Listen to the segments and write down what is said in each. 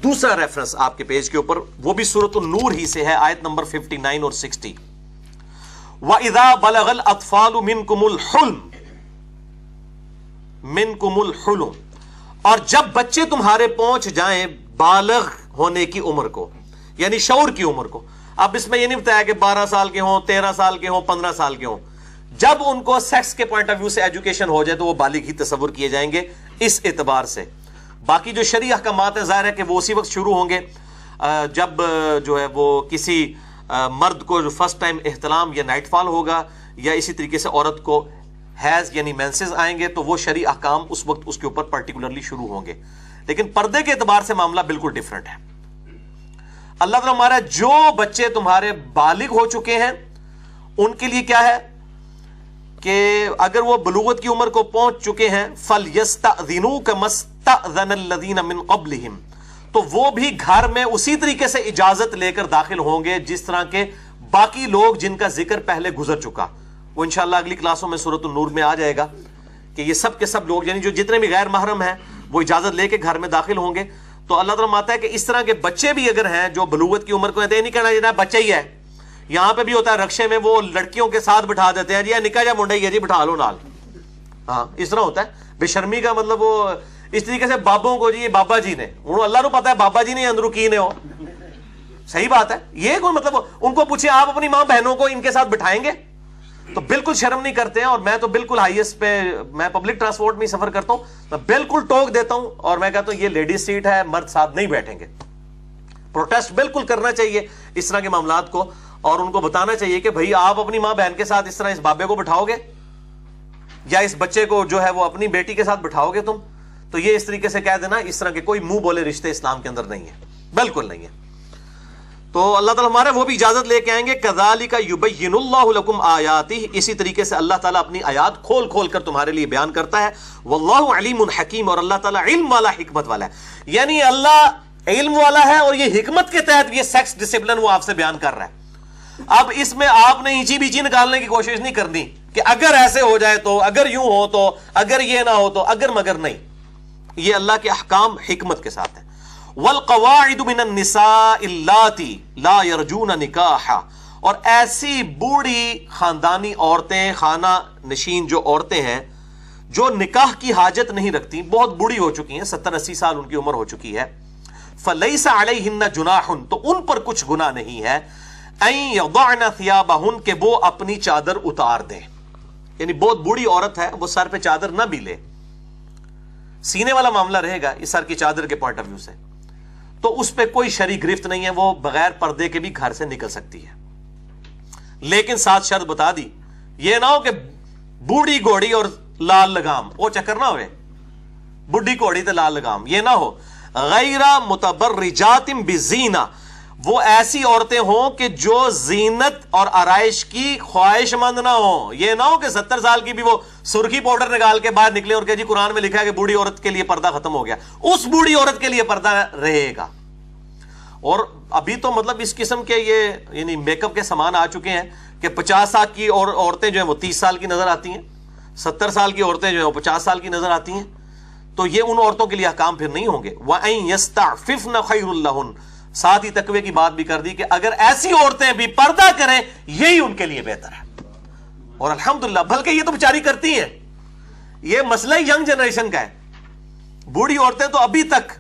دوسرا ریفرنس آپ کے پیج کے اوپر، وہ بھی سورۃ النور ہی سے ہے، آیت نمبر 59 اور 60. وَإِذَا بَلَغَ الْأَطْفَالُ مِنْكُمُ الْحُلُمَ، اور جب بچے تمہارے پہنچ جائیں بالغ ہونے کی عمر کو، یعنی شعور کی عمر کو. اب اس میں یہ نہیں بتایا کہ 12 سال کے ہوں، 13 سال کے ہوں، 15 سال کے ہوں. جب ان کو سیکس کے پوائنٹ آف ویو سے ایجوکیشن ہو جائے تو وہ بالغ ہی تصور کیے جائیں گے اس اعتبار سے. باقی جو شرعی احکامات ہیں ظاہر ہے کہ وہ اسی وقت شروع ہوں گے جب جو ہے وہ کسی مرد کو جو فرسٹ ٹائم احتلام یا نائٹ فال ہوگا، یا اسی طریقے سے عورت کو حیض یعنی مینسز آئیں گے، تو وہ شرعی احکام اس وقت اس کے اوپر پرٹیکولرلی شروع ہوں گے. لیکن پردے کے اعتبار سے معاملہ بالکل ڈیفرنٹ ہے. اللہ تعالیٰ ہمارا جو بچے تمہارے بالغ ہو چکے ہیں ان کے لیے کیا ہے کہ اگر وہ بلوغت کی عمر کو پہنچ چکے ہیں فَلْيَسْتَأْذِنُوا كَمَا اسْتَأْذَنَ الَّذِينَ مِنْ قَبْلِهِمْ، تو وہ بھی گھر میں اسی طریقے سے اجازت لے کر داخل ہوں گے جس طرح کے باقی لوگ جن کا ذکر پہلے گزر چکا. وہ انشاءاللہ اگلی کلاسوں میں سورۃ النور میں آ جائے گا کہ یہ سب کے سب لوگ یعنی جو جتنے بھی غیر محرم ہیں وہ اجازت لے کے گھر میں داخل ہوں گے. تو اللہ تعالیٰ ماتا ہے کہ اس طرح کے بچے بھی اگر ہیں جو بلوغت کی عمر کو ہیں، نہیں کہنا جناب بچہ ہی ہے. یہاں پہ بھی ہوتا ہے رکشے میں وہ لڑکیوں کے ساتھ بٹھا دیتے ہیں، جی نکاح جا منڈا ہی ہے جی بٹھا لو نال. ہاں اس طرح ہوتا ہے. بے شرمی کا مطلب وہ اس طریقے سے بابوں کو جی یہ بابا جی نے، انہوں اللہ کو پتا ہے بابا جی نے اندروں کی نے ہو. صحیح بات ہے. یہ کوئی مطلب ان کو پوچھیں آپ اپنی ماں بہنوں کو ان کے ساتھ بٹھائیں گے؟ تو بالکل شرم نہیں کرتے ہیں. اور میں تو بالکل ہائیسٹ پہ میں پبلک ٹرانسپورٹ میں سفر کرتا ہوں، میں بالکل ٹوک دیتا ہوں اور میں کہتا ہوں یہ لیڈیز سیٹ ہے، مرد ساتھ نہیں بیٹھیں گے. پروٹیسٹ بالکل کرنا چاہیے اس طرح کے معاملات کو، اور ان کو بتانا چاہیے کہ بھائی آپ اپنی ماں بہن کے ساتھ اس طرح اس بابے کو بٹھاؤ گے یا اس بچے کو جو ہے وہ اپنی بیٹی کے ساتھ بٹھاؤ گے تم، تو یہ اس طریقے سے کہہ دینا اس طرح کے کوئی منہ بولے رشتے اسلام کے اندر نہیں ہے، بالکل نہیں ہے. تو اللہ تعالیٰ ہمارے وہ بھی اجازت لے کے آئیں گے. کذالک یبین اللہ لکم آیاتہ، اسی طریقے سے اللہ تعالیٰ اپنی آیات کھول کھول کر تمہارے لیے بیان کرتا ہے. واللہ علیم حکیم، اور اللہ تعالیٰ علم والا حکمت والا ہے. یعنی اللہ علم والا ہے اور یہ حکمت کے تحت یہ سیکس ڈسپلن وہ آپ سے بیان کر رہا ہے. اب اس میں آپ نے اینچی بیچی نکالنے کی کوشش نہیں کرنی کہ اگر ایسے ہو جائے تو، اگر یوں ہو تو، اگر یہ نہ ہو تو، اگر مگر نہیں. یہ اللہ کے احکام حکمت کے ساتھ ہے. والقواعد من النساء اللاتی لا یرجون نکاحا، اور ایسی بوڑھی خاندانی عورتیں، خانہ نشین جو عورتیں ہیں جو نکاح کی حاجت نہیں رکھتی، بہت بوڑھی ہو چکی ہیں، 70-80 سال ان کی عمر ہو چکی ہے. فلیس علیہن جناح، تو ان پر کچھ گناہ نہیں ہے. ان یضعن ثیابہن، کہ وہ اپنی چادر اتار دیں. یعنی بہت بوڑھی عورت ہے، وہ سر پہ چادر نہ بھی لے، سینے والا معاملہ رہے گا اس سر کی چادر کے پوائنٹ آف ویو سے، تو اس پہ کوئی شرعی گرفت نہیں ہے، وہ بغیر پردے کے بھی گھر سے نکل سکتی ہے. لیکن ساتھ شرط بتا دی، یہ نہ ہو کہ بوڑھی گھوڑی اور لال لگام، وہ چکر نہ ہوئے، بڈھی گھوڑی تے لال لگام یہ نہ ہو. غیر متبرجات بزینہ، وہ ایسی عورتیں ہوں کہ جو زینت اور آرائش کی خواہش مند نہ ہوں. یہ نہ ہو کہ 70 سال کی بھی وہ سرخی پاؤڈر نکال کے باہر نکلے اور کہ جی قرآن میں لکھا ہے کہ بوڑھی عورت کے لیے پردہ ختم ہو گیا. اس بوڑھی عورت کے لیے پردہ رہے گا. اور ابھی تو مطلب اس قسم کے یہ یعنی میک اپ کے سامان آ چکے ہیں کہ 50 سال کی عورتیں جو ہیں وہ 30 سال کی نظر آتی ہیں، 70 سال کی عورتیں جو ہیں وہ 50 سال کی نظر آتی ہیں. تو یہ ان عورتوں کے لیے احکام پھر نہیں ہوں گے. وَأَن يَسْتَعْفِفْنَ خَيْرٌ لَهُنَّ، ساتھ ہی تقوی کی بات بھی کر دی کہ اگر ایسی عورتیں بھی پردہ کریں یہی ان کے لیے بہتر ہے. اور الحمدللہ بلکہ یہ تو بیچاری کرتی ہیں. یہ مسئلہ ینگ جنریشن کا ہے. بوڑھی عورتیں تو ابھی تک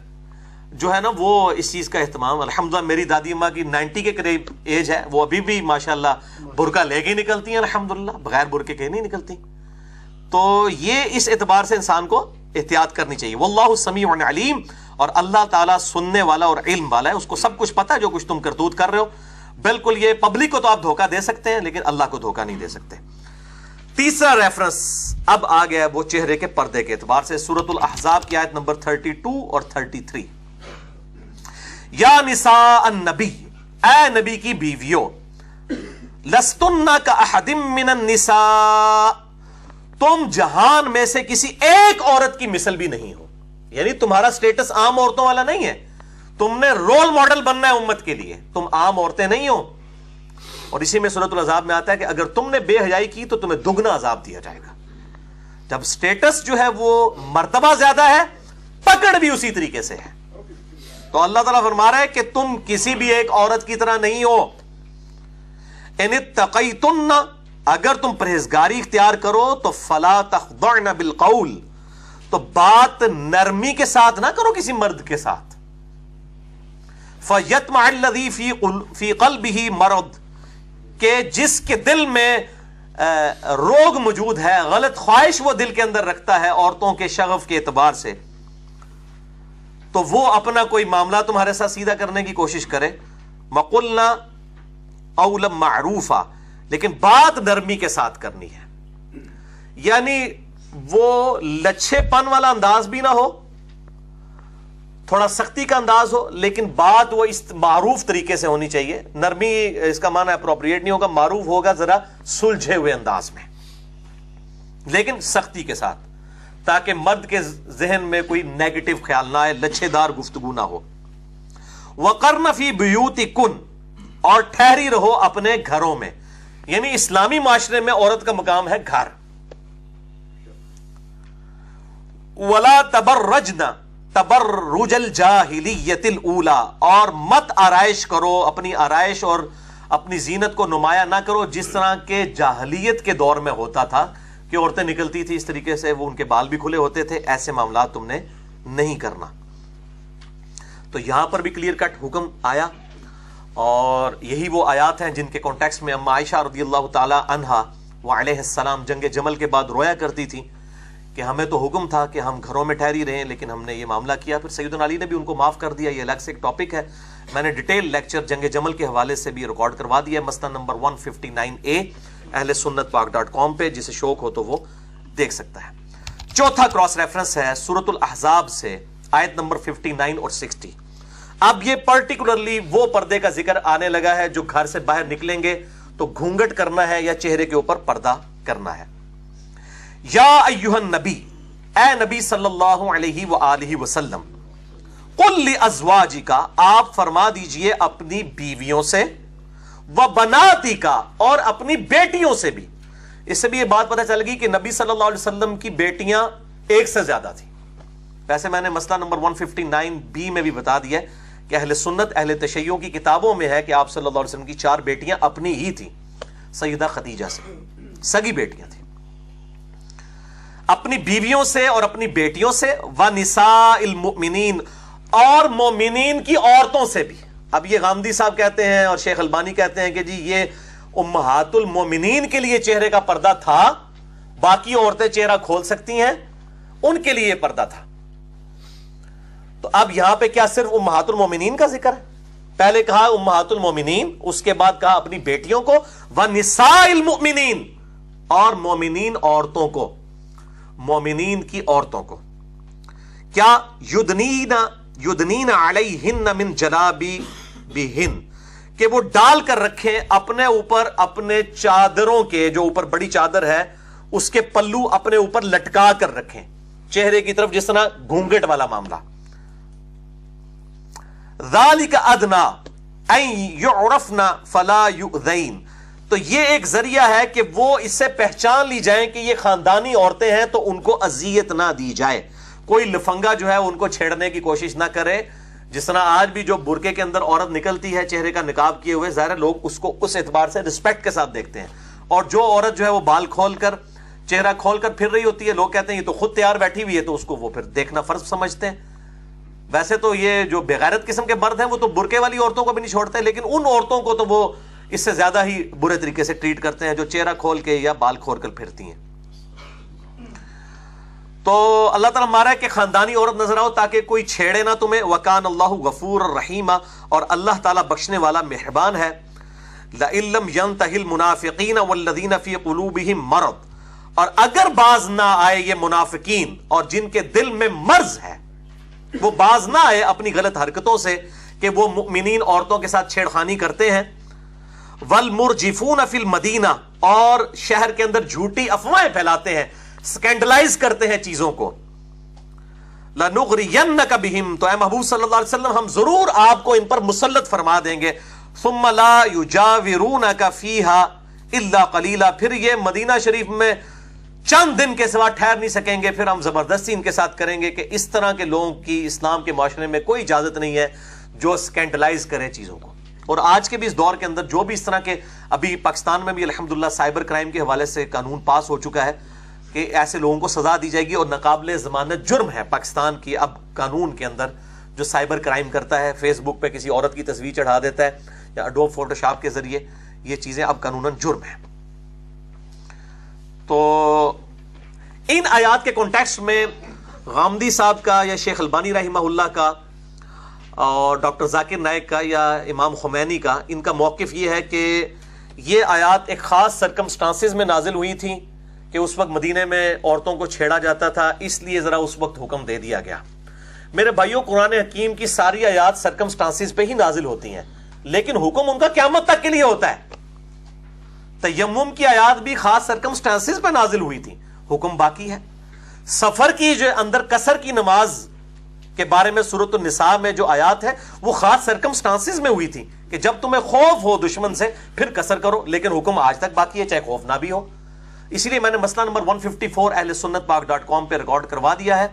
جو ہے نا وہ اس چیز کا اہتمام، الحمدللہ میری دادی اماں کی 90 کے قریب ایج ہے، وہ ابھی بھی ماشاءاللہ برقع لے کے نکلتی ہیں، الحمدللہ بغیر برقعے کے نہیں نکلتی. تو یہ اس اعتبار سے انسان کو احتیاط کرنی چاہیے. واللہ سمیع علیم، اور اللہ تعالیٰ سننے والا اور علم والا ہے، اس کو سب کچھ پتا ہے جو کچھ تم کرتوت کر رہے ہو. بالکل یہ پبلک کو تو آپ دھوکہ دے سکتے ہیں لیکن اللہ کو دھوکہ نہیں دے سکتے. تیسرا ریفرنس اب آ گیا وہ چہرے کے پردے کے اعتبار سے، سورۃ الاحزاب کی آیت نمبر 32 اور 33. یا نساء النبی، اے نبی کی بیویوں، لستن کاحد من النساء، تم جہان میں سے کسی ایک عورت کی مثل بھی نہیں ہو. یعنی تمہارا سٹیٹس عام عورتوں والا نہیں ہے، تم نے رول ماڈل بننا ہے امت کے لیے، تم عام عورتیں نہیں ہو. اور اسی میں سورۃ الاحزاب میں آتا ہے کہ اگر تم نے بے حیائی کی تو تمہیں دگنا عذاب دیا جائے گا. جب سٹیٹس جو ہے وہ مرتبہ زیادہ ہے، پکڑ بھی اسی طریقے سے ہے. تو اللہ تعالیٰ فرما رہا ہے کہ تم کسی بھی ایک عورت کی طرح نہیں ہو. ان اتقیتن، اگر تم پرہیزگاری اختیار کرو تو فلا تخضعن بالقول، تو بات نرمی کے ساتھ نہ کرو کسی مرد کے ساتھ. فیطمع الذی فی قلبہ مرض، کہ جس کے دل میں روگ موجود ہے، غلط خواہش وہ دل کے اندر رکھتا ہے عورتوں کے شغف کے اعتبار سے، تو وہ اپنا کوئی معاملہ تمہارے ساتھ سیدھا کرنے کی کوشش کرے. وقلنا قولا معروفا، لیکن بات نرمی کے ساتھ کرنی ہے. یعنی وہ لچھے پن والا انداز بھی نہ ہو، تھوڑا سختی کا انداز ہو، لیکن بات وہ اس معروف طریقے سے ہونی چاہیے. نرمی اس کا معنی اپروپریٹ نہیں ہوگا، معروف ہوگا ذرا سلجھے ہوئے انداز میں، لیکن سختی کے ساتھ، تاکہ مرد کے ذہن میں کوئی نیگیٹو خیال نہ آئے، لچھے دار گفتگو نہ ہو. وَقَرْنَ فِي بُيُوتِكُنَّ، اور ٹھہری رہو اپنے گھروں میں. یعنی اسلامی معاشرے میں عورت کا مقام ہے گھر. وَلَا تَبَرَّجْنَ تبرج الجاہلیت الاولی، اور مت آرائش کرو، اپنی آرائش اور اپنی زینت کو نمایاں نہ کرو جس طرح کے جاہلیت کے دور میں ہوتا تھا کہ عورتیں نکلتی تھی اس طریقے سے، وہ ان کے بال بھی کھلے ہوتے تھے. ایسے معاملات تم نے نہیں کرنا. تو یہاں پر بھی کلیئر کٹ حکم آیا، اور یہی وہ آیات ہیں جن کے کانٹیکسٹ میں اما عائشہ رضی اللہ تعالی عنہا وعلیہ السلام جنگ جمل کے بعد رویا کرتی تھی کہ ہمیں تو حکم تھا کہ ہم گھروں میں ٹھہری رہیں، لیکن ہم نے یہ معاملہ کیا. پھر سیدنا علی نے بھی ان کو معاف کر دیا. یہ الگ سے ایک ٹاپک ہے، میں نے ڈیٹیل لیکچر جنگ جمل کے حوالے سے بھی ریکارڈ کروا دیا ہے، مسئلہ نمبر 159A اہل سنت پاک.com پہ، جسے شوق ہو تو وہ دیکھ سکتا ہے. چوتھا کراس ریفرنس ہے سورۃ الاحزاب سے، آیت نمبر 59 اور 60. اب یہ پرٹیکولرلی وہ پردے کا ذکر آنے لگا ہے جو گھر سے باہر نکلیں گے تو گھونگٹ کرنا ہے یا چہرے کے اوپر پردہ کرنا ہے. یا ایھا النبی، اے نبی صلی اللہ علیہ وآلہ وسلم، قل لازواجک، آپ فرما دیجئے اپنی بیویوں سے، وبناتک، اور اپنی بیٹیوں سے بھی. اس سے بھی یہ بات پتہ چل گئی کہ نبی صلی اللہ علیہ وسلم کی بیٹیاں ایک سے زیادہ تھیں. ویسے میں نے مسئلہ نمبر 159B میں بھی بتا دیا کہ اہل سنت اہل تشیع کی کتابوں میں ہے کہ آپ صلی اللہ علیہ وسلم کی 4 بیٹیاں اپنی ہی تھیں، سیدہ خدیجہ سے، سگی بیٹیاں تھیں. اپنی بیویوں سے اور اپنی بیٹیوں سے، وَنِسَاءِ الْمُؤْمِنِينَ، اور مومنین کی عورتوں سے بھی. اب یہ غامدی صاحب کہتے ہیں اور شیخ البانی کہتے ہیں کہ جی یہ امہات المومنین کے لیے چہرے کا پردہ تھا، باقی عورتیں چہرہ کھول سکتی ہیں، ان کے لیے پردہ تھا. تو اب یہاں پہ کیا صرف امہات المومنین کا ذکر ہے؟ پہلے کہا امہات المومنین، اس کے بعد کہا اپنی بیٹیوں کو، وَنِسَاءِ الْمُؤْمِنِينَ، اور مومنین عورتوں کو، مومنین کی عورتوں کو. کیا یدنین علیہن من جلابیبہن، کہ وہ ڈال کر رکھیں اپنے اوپر اپنے چادروں کے، جو اوپر بڑی چادر ہے اس کے پلو اپنے اوپر لٹکا کر رکھیں چہرے کی طرف، جس طرح گھونگٹ والا معاملہ. ذالک ادنا ان یعرفن فلا یؤذین، تو یہ ایک ذریعہ ہے کہ وہ اس سے پہچان لی جائیں کہ یہ خاندانی عورتیں ہیں تو ان کو اذیت نہ دی جائے. کوئی لفنگا جو ہے ان کو چھیڑنے کی کوشش نہ کرے. جس طرح آج بھی جو برقعے کے اندر عورت نکلتی ہے چہرے کا نقاب کیے ہوئے، ظاہر لوگ اس کو اس اعتبار سے رسپیکٹ کے ساتھ دیکھتے ہیں، اور جو عورت جو ہے وہ بال کھول کر چہرہ کھول کر پھر رہی ہوتی ہے، لوگ کہتے ہیں یہ تو خود تیار بیٹھی ہوئی ہے، تو اس کو وہ پھر دیکھنا فرض سمجھتے ہیں. ویسے تو یہ جو بغیرت قسم کے مرد ہیں وہ تو برقعے والی عورتوں کو بھی نہیں چھوڑتے، لیکن ان عورتوں کو تو وہ اس سے زیادہ ہی برے طریقے سے ٹریٹ کرتے ہیں جو چہرہ کھول کے یا بال کھول کر پھرتی ہیں. تو اللہ تعالیٰ مارا ہے کہ خاندانی عورت نظر آؤ تاکہ کوئی چھیڑے نہ تمہیں. وَكَانَ اللَّهُ غَفُورًا رَحِيمًا، اور اللہ تعالیٰ بخشنے والا مہربان ہے. لَإِن لَّمْ يَنْتَهِ الْمُنَافِقِينَ وَالَّذِينَ فِي قُلُوبِهِم مَرَضٌ، اور اگر باز نہ آئے یہ منافقین اور جن کے دل میں مرض ہے، وہ باز نہ آئے اپنی غلط حرکتوں سے کہ وہ مؤمنین عورتوں کے ساتھ چھیڑخانی کرتے ہیں. وَالْمُرْجِفُونَ فِي الْمَدِينَةِ، اور شہر کے اندر جھوٹی افواہیں پھیلاتے ہیں، سکینڈلائز کرتے ہیں چیزوں کو. لَنُغْرِيَنَّكَ بِهِمْ، تو اے محبوب صلی اللہ علیہ وسلم ہم ضرور آپ کو ان پر مسلط فرما دیں گے. ثُمَّ لَا يُجَاوِرُونَكَ فِيهَا إِلَّا قَلِيلًا، پھر یہ مدینہ شریف میں چند دن کے سوا ٹھہر نہیں سکیں گے، پھر ہم زبردستی ان کے ساتھ کریں گے کہ اس طرح کے لوگوں کی اسلام کے معاشرے میں کوئی اجازت نہیں ہے جو اسکینڈلائز کریں چیزوں کو. اور آج کے بھی اس دور کے اندر جو بھی اس طرح کے، ابھی پاکستان میں بھی الحمدللہ سائبر کرائم کے حوالے سے قانون پاس ہو چکا ہے کہ ایسے لوگوں کو سزا دی جائے گی، اور ناقابل ضمانت جرم ہے پاکستان کی اب قانون کے اندر جو سائبر کرائم کرتا ہے، فیس بک پہ کسی عورت کی تصویر چڑھا دیتا ہے یا اڈوب فوٹو شاپ کے ذریعے، یہ چیزیں اب قانوناً جرم ہیں. تو ان آیات کے کانٹیکسٹ میں غامدی صاحب کا یا شیخ البانی رحمہ اللہ کا اور ڈاکٹر ذاکر نائک کا یا امام خمینی کا، ان کا موقف یہ ہے کہ یہ آیات ایک خاص سرکمسٹانسز میں نازل ہوئی تھیں کہ اس وقت مدینے میں عورتوں کو چھیڑا جاتا تھا، اس لیے ذرا اس وقت حکم دے دیا گیا. میرے بھائیوں، قرآن حکیم کی ساری آیات سرکمسٹانسز پہ ہی نازل ہوتی ہیں، لیکن حکم ان کا قیامت تک کے لیے ہوتا ہے. تیمم کی آیات بھی خاص سرکمسٹانسز پہ نازل ہوئی تھی، حکم باقی ہے. سفر کی جو اندر قصر کی نماز کے بارے میں سورۃ النساء میں جو آیات ہے وہ خاص سرکمسٹانسز میں ہوئی تھی کہ جب تمہیں خوف ہو دشمن سے پھر قصر کرو، لیکن حکم آج تک باقی ہے چاہے خوف نہ بھی ہو. اسی لیے میں نے مسئلہ نمبر 154 اہل سنت پاک.com پہ ریکارڈ کروا دیا ہے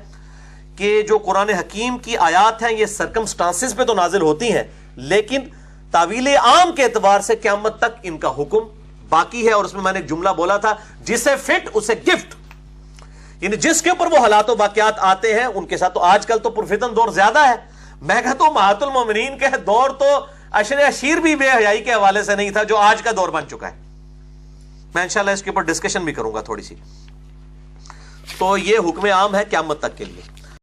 کہ جو قرآن حکیم کی آیات ہیں یہ سرکمسٹانسز پہ تو نازل ہوتی ہیں، لیکن تعویل عام کے اعتبار سے قیامت تک ان کا حکم باقی ہے. اور اس میں نے ایک جملہ بولا تھا، جسے فٹ اسے گفٹ، یعنی جس کے اوپر وہ حالات و واقعات آتے ہیں ان کے ساتھ. تو آج کل تو پرفتن دور زیادہ ہے، میں کہتا ہوں مہات المومنین کے دور تو عشر عشیر بھی بے حیائی کے حوالے سے نہیں تھا جو آج کا دور بن چکا ہے. میں انشاءاللہ اس کے اوپر ڈسکشن بھی کروں گا تھوڑی سی. تو یہ حکم عام ہے قیامت تک کے لیے.